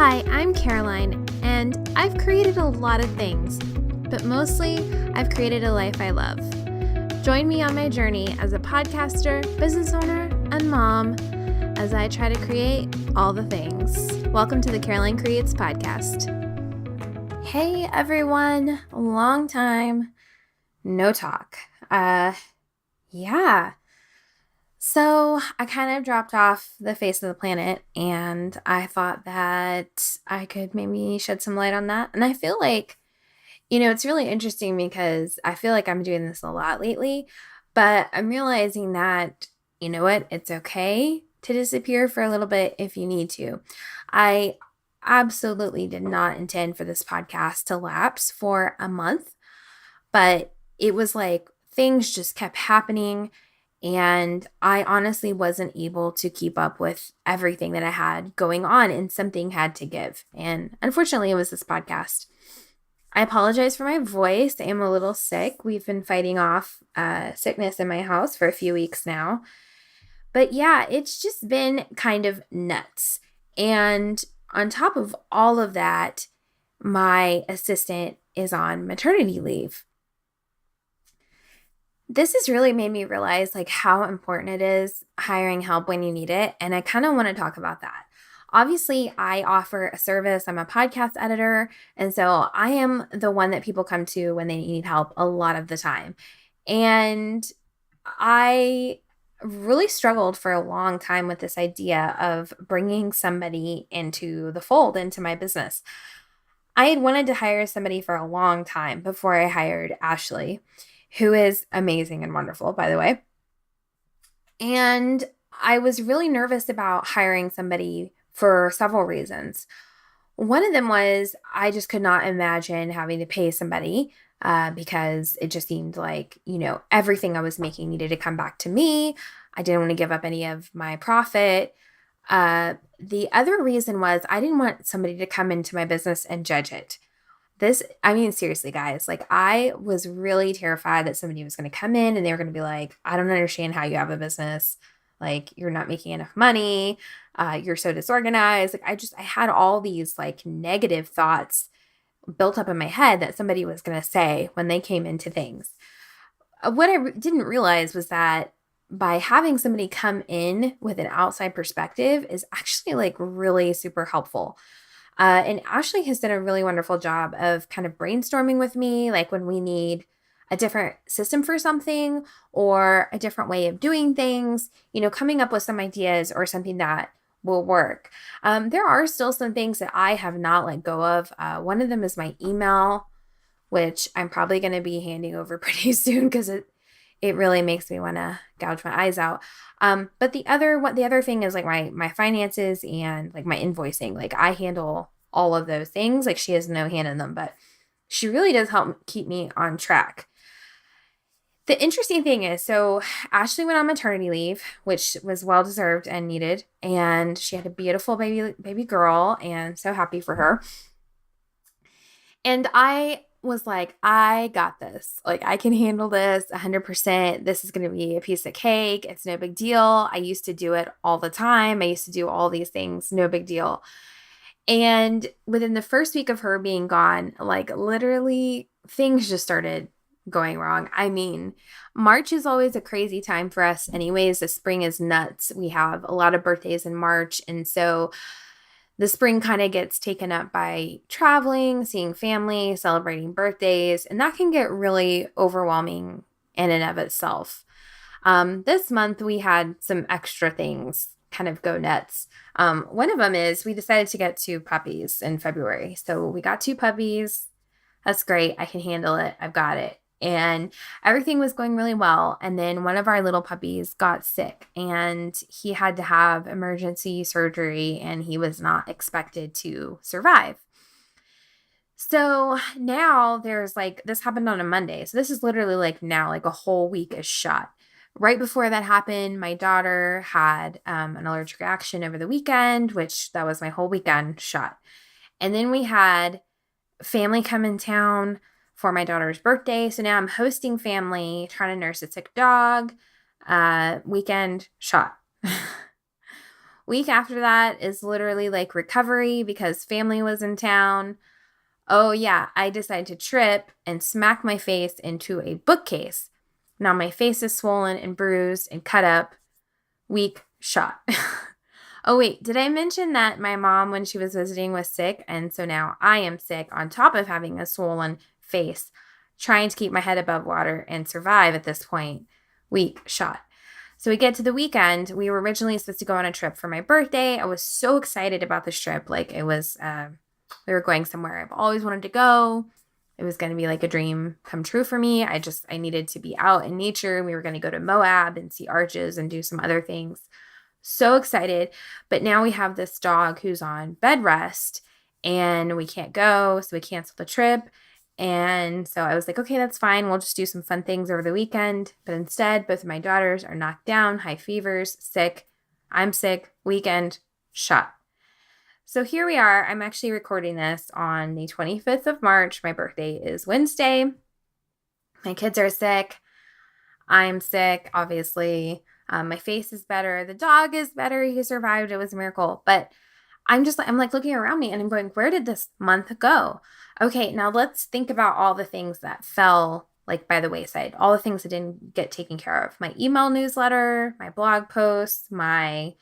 Hi, I'm Caroline, and I've created a lot of things, but mostly I've created a life I love. Join me on my journey as a podcaster, business owner, and mom as I try to create all the things. Welcome to the Caroline Creates podcast. Hey everyone, long time no talk. So I kind of dropped off the face of the planet, and I thought that I could maybe shed some light on that. And I feel like, it's really interesting because I feel like I'm doing this a lot lately, but I'm realizing that, you know what, it's okay to disappear for a little bit if you need to. I absolutely did not intend for this podcast to lapse for a month, but it was like things just kept happening. And I honestly wasn't able to keep up with everything that I had going on, and something had to give. And unfortunately, it was this podcast. I apologize for my voice. I am a little sick. We've been fighting off sickness in my house for a few weeks now. But yeah, it's just been kind of nuts. And on top of all of that, my assistant is on maternity leave. This has really made me realize how important it is hiring help when you need it. And I kind of want to talk about that. Obviously, I offer a service. I'm a podcast editor. And so I am the one that people come to when they need help a lot of the time. And I really struggled for a long time with this idea of bringing somebody into the fold, into my business. I had wanted to hire somebody for a long time before I hired Ashley, who is amazing and wonderful, by the way. And I was really nervous about hiring somebody for several reasons. One of them was I just could not imagine having to pay somebody because it just seemed like, everything I was making needed to come back to me. I didn't want to give up any of my profit. The other reason was I didn't want somebody to come into my business and judge it. Seriously, guys, I was really terrified that somebody was going to come in and they were going to be like, I don't understand how you have a business. You're not making enough money. You're so disorganized. I had all these negative thoughts built up in my head that somebody was going to say when they came into things. What I didn't realize was that by having somebody come in with an outside perspective is actually really super helpful. And Ashley has done a really wonderful job of kind of brainstorming with me, when we need a different system for something or a different way of doing things, coming up with some ideas or something that will work. There are still some things that I have not let go of. One of them is my email, which I'm probably going to be handing over pretty soon because it really makes me want to gouge my eyes out. But the other thing is my finances and my invoicing. I handle all of those things. She has no hand in them, but she really does help keep me on track. The interesting thing is, so Ashley went on maternity leave, which was well deserved and needed, and she had a beautiful baby girl, and so happy for her. And I was like, I got this. I can handle this 100%. This is going to be a piece of cake. It's no big deal. I used to do it all the time. I used to do all these things. No big deal. And within the first week of her being gone, literally things just started going wrong. March is always a crazy time for us anyways. The spring is nuts. We have a lot of birthdays in March. And so the spring kind of gets taken up by traveling, seeing family, celebrating birthdays, and that can get really overwhelming in and of itself. This month, we had some extra things kind of go nuts. One of them is we decided to get 2 puppies in February. So we got 2 puppies. That's great. I can handle it. I've got it. And everything was going really well. And then one of our little puppies got sick and he had to have emergency surgery and he was not expected to survive. So now there's this happened on a Monday. So this is literally now a whole week is shot. Right before that happened, my daughter had an allergic reaction over the weekend, which that was my whole weekend shot. And then we had family come in town for my daughter's birthday. So now I'm hosting family, trying to nurse a sick dog, weekend shot. Week after that is literally like recovery because family was in town. Oh, yeah, I decided to trip and smack my face into a bookcase. Now my face is swollen and bruised and cut up. Week shot. Oh, wait, did I mention that my mom, when she was visiting, was sick? And so now I am sick on top of having a swollen face, trying to keep my head above water and survive at this point. Week shot. So we get to the weekend. We were originally supposed to go on a trip for my birthday. I was so excited about this trip. Like it was, we were going somewhere I've always wanted to go. It was going to be like a dream come true for me. I needed to be out in nature. We were going to go to Moab and see arches and do some other things. So excited. But now we have this dog who's on bed rest and we can't go. So we canceled the trip. And so I was like, okay, that's fine. We'll just do some fun things over the weekend. But instead, both of my daughters are knocked down, high fevers, sick. I'm sick. Weekend shot. So here we are. I'm actually recording this on the 25th of March. My birthday is Wednesday. My kids are sick. I'm sick, obviously. My face is better. The dog is better. He survived. It was a miracle. But I'm like looking around me and I'm going, where did this month go? Okay, now let's think about all the things that fell like by the wayside, all the things that didn't get taken care of. My email newsletter, my blog posts, my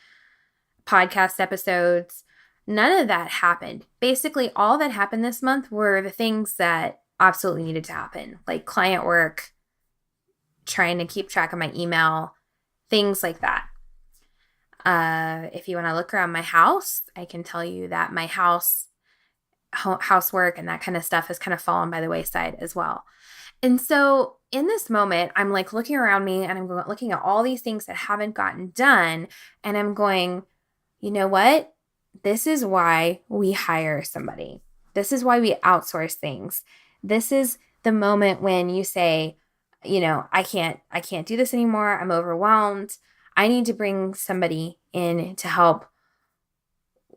podcast episodes, none of that happened. Basically, all that happened this month were the things that absolutely needed to happen, like client work, trying to keep track of my email, things like that. If you want to look around my house, I can tell you that my housework and that kind of stuff has kind of fallen by the wayside as well. And so in this moment, I'm like looking around me and I'm looking at all these things that haven't gotten done. And I'm going, you know what? This is why we hire somebody. This is why we outsource things. This is the moment when you say, I can't do this anymore. I'm overwhelmed. I need to bring somebody in to help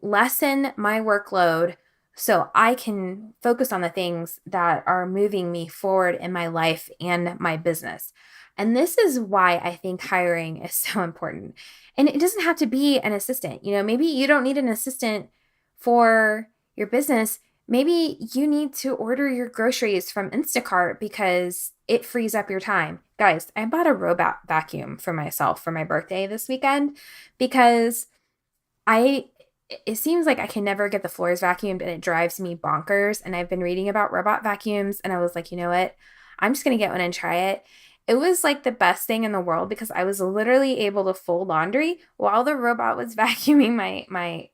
lessen my workload so I can focus on the things that are moving me forward in my life and my business. And this is why I think hiring is so important. And it doesn't have to be an assistant. Maybe you don't need an assistant for your business. Maybe you need to order your groceries from Instacart because it frees up your time. Guys, I bought a robot vacuum for myself for my birthday this weekend because it seems like I can never get the floors vacuumed and it drives me bonkers. And I've been reading about robot vacuums and I was like, you know what? I'm just going to get one and try it. It was like the best thing in the world because I was literally able to fold laundry while the robot was vacuuming my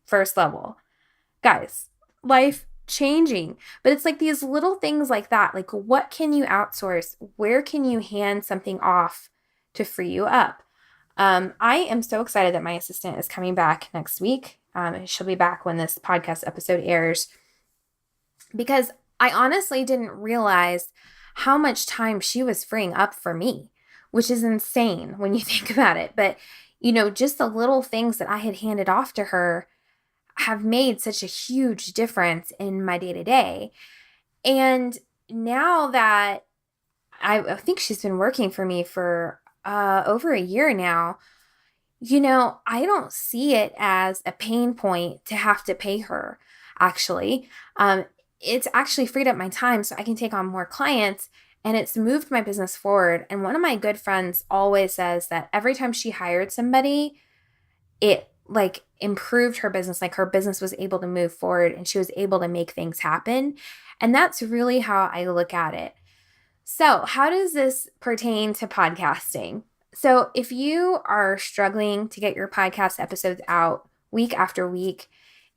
first level. Guys, life changing. But it's like these little things like that. Like, what can you outsource? Where can you hand something off to free you up? I am so excited that my assistant is coming back next week. She'll be back when this podcast episode airs because I honestly didn't realize how much time she was freeing up for me, which is insane when you think about it. But, just the little things that I had handed off to her have made such a huge difference in my day-to-day. And now that I think she's been working for me for over a year now, I don't see it as a pain point to have to pay her, actually. It's actually freed up my time so I can take on more clients and it's moved my business forward. And one of my good friends always says that every time she hired somebody, it like improved her business, like her business was able to move forward and she was able to make things happen. And that's really how I look at it. So how does this pertain to podcasting? So if you are struggling to get your podcast episodes out week after week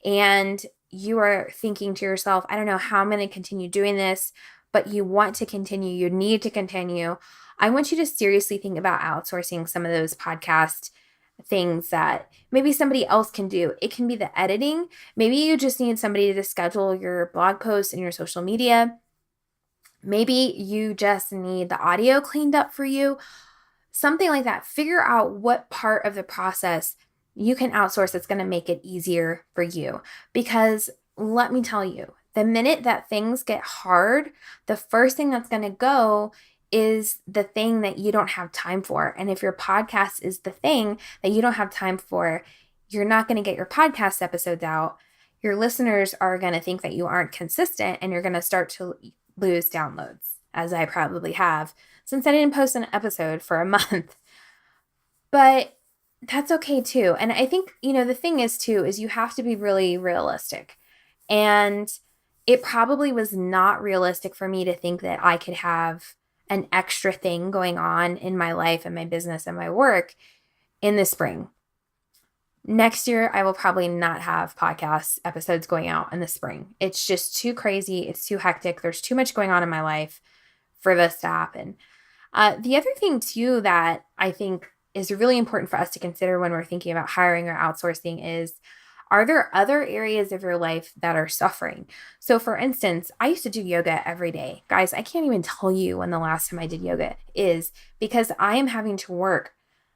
and you are thinking to yourself, I don't know how I'm going to continue doing this, but you want to continue, you need to continue, I want you to seriously think about outsourcing some of those podcast things that maybe somebody else can do. It can be the editing. Maybe you just need somebody to schedule your blog posts and your social media. Maybe you just need the audio cleaned up for you. Something like that. Figure out what part of the process you can outsource that's going to make it easier for you. Because let me tell you, the minute that things get hard, the first thing that's going to go is the thing that you don't have time for. And if your podcast is the thing that you don't have time for, you're not going to get your podcast episodes out. Your listeners are going to think that you aren't consistent, and you're going to start to lose downloads, as I probably have since I didn't post an episode for a month. But that's okay too. And I think, the thing is too, is you have to be really realistic. And it probably was not realistic for me to think that I could have an extra thing going on in my life and my business and my work in the spring. Next year, I will probably not have podcast episodes going out in the spring. It's just too crazy. It's too hectic. There's too much going on in my life for this to happen. The other thing too that I think is really important for us to consider when we're thinking about hiring or outsourcing is, are there other areas of your life that are suffering? So for instance, I used to do yoga every day. Guys, I can't even tell you when the last time I did yoga is, because I am having to work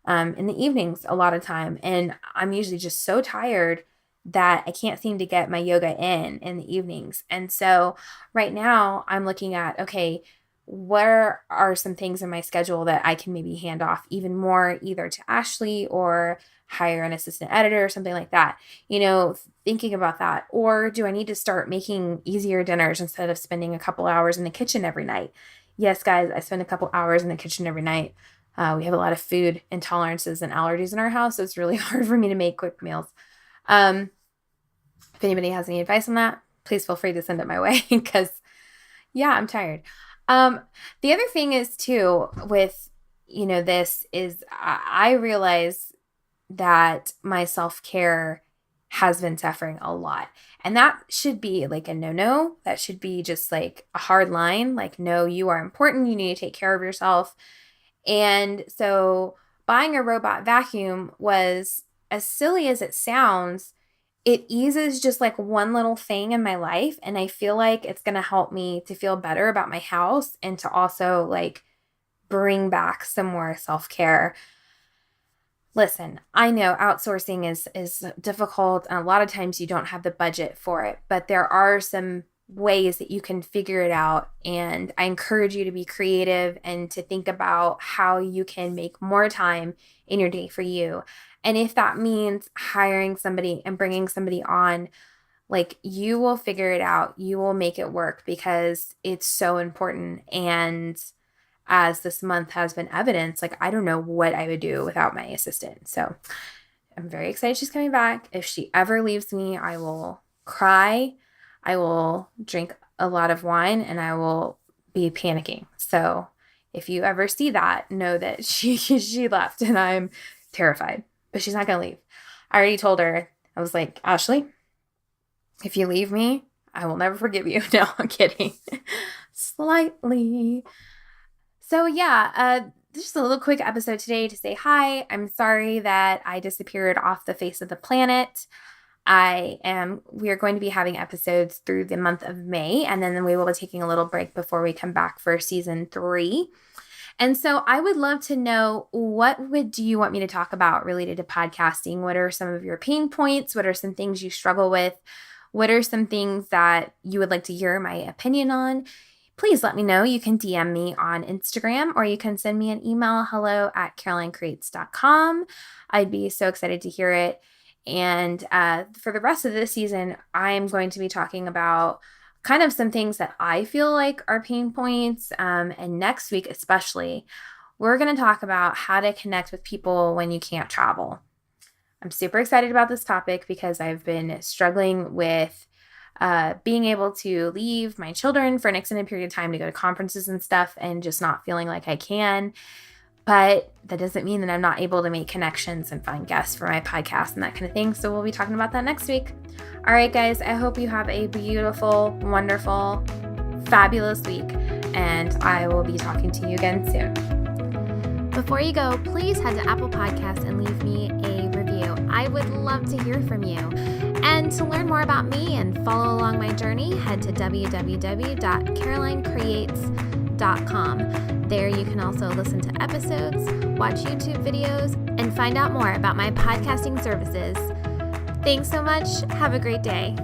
in the evenings a lot of time. And I'm usually just so tired that I can't seem to get my yoga in the evenings. And so right now I'm looking at, okay, where are some things in my schedule that I can maybe hand off even more, either to Ashley or hire an assistant editor or something like that, thinking about that. Or do I need to start making easier dinners instead of spending a couple hours in the kitchen every night? Yes, guys, I spend a couple hours in the kitchen every night. We have a lot of food intolerances and allergies in our house, so it's really hard for me to make quick meals. If anybody has any advice on that, please feel free to send it my way, because I'm tired. The other thing is too, with, this is I realize that my self-care has been suffering a lot. And that should be like a no-no. That should be just like a hard line. Like, no, you are important. You need to take care of yourself. And so buying a robot vacuum was, as silly as it sounds, it eases just like one little thing in my life. And I feel like it's going to help me to feel better about my house and to also like bring back some more self-care. Listen, I know outsourcing is difficult, and a lot of times you don't have the budget for it, but there are some ways that you can figure it out. And I encourage you to be creative and to think about how you can make more time in your day for you. And if that means hiring somebody and bringing somebody on, like, you will figure it out. You will make it work, because it's so important. And as this month has been evidence, like, I don't know what I would do without my assistant. So I'm very excited she's coming back. If she ever leaves me, I will cry. I will drink a lot of wine, and I will be panicking. So if you ever see that, know that she left, and I'm terrified. But she's not going to leave. I already told her, I was like, Ashley, if you leave me, I will never forgive you. No, I'm kidding. Slightly. So just a little quick episode today to say hi. I'm sorry that I disappeared off the face of the planet. We are going to be having episodes through the month of May, and then we will be taking a little break before we come back for season 3. And so I would love to know, do you want me to talk about related to podcasting? What are some of your pain points? What are some things you struggle with? What are some things that you would like to hear my opinion on? Please let me know. You can DM me on Instagram, or you can send me an email, hello@carolinecreates.com. I'd be so excited to hear it. And for the rest of this season, I'm going to be talking about kind of some things that I feel like are pain points. And next week especially, we're going to talk about how to connect with people when you can't travel. I'm super excited about this topic because I've been struggling with being able to leave my children for an extended period of time to go to conferences and stuff, and just not feeling like I can. But that doesn't mean that I'm not able to make connections and find guests for my podcast and that kind of thing. So we'll be talking about that next week. All right, guys, I hope you have a beautiful, wonderful, fabulous week, and I will be talking to you again soon. Before you go, please head to Apple Podcasts and leave me a review. I would love to hear from you. And to learn more about me and follow along my journey, head to www.carolinecreates.com. There you can also listen to episodes, watch YouTube videos, and find out more about my podcasting services. Thanks so much. Have a great day.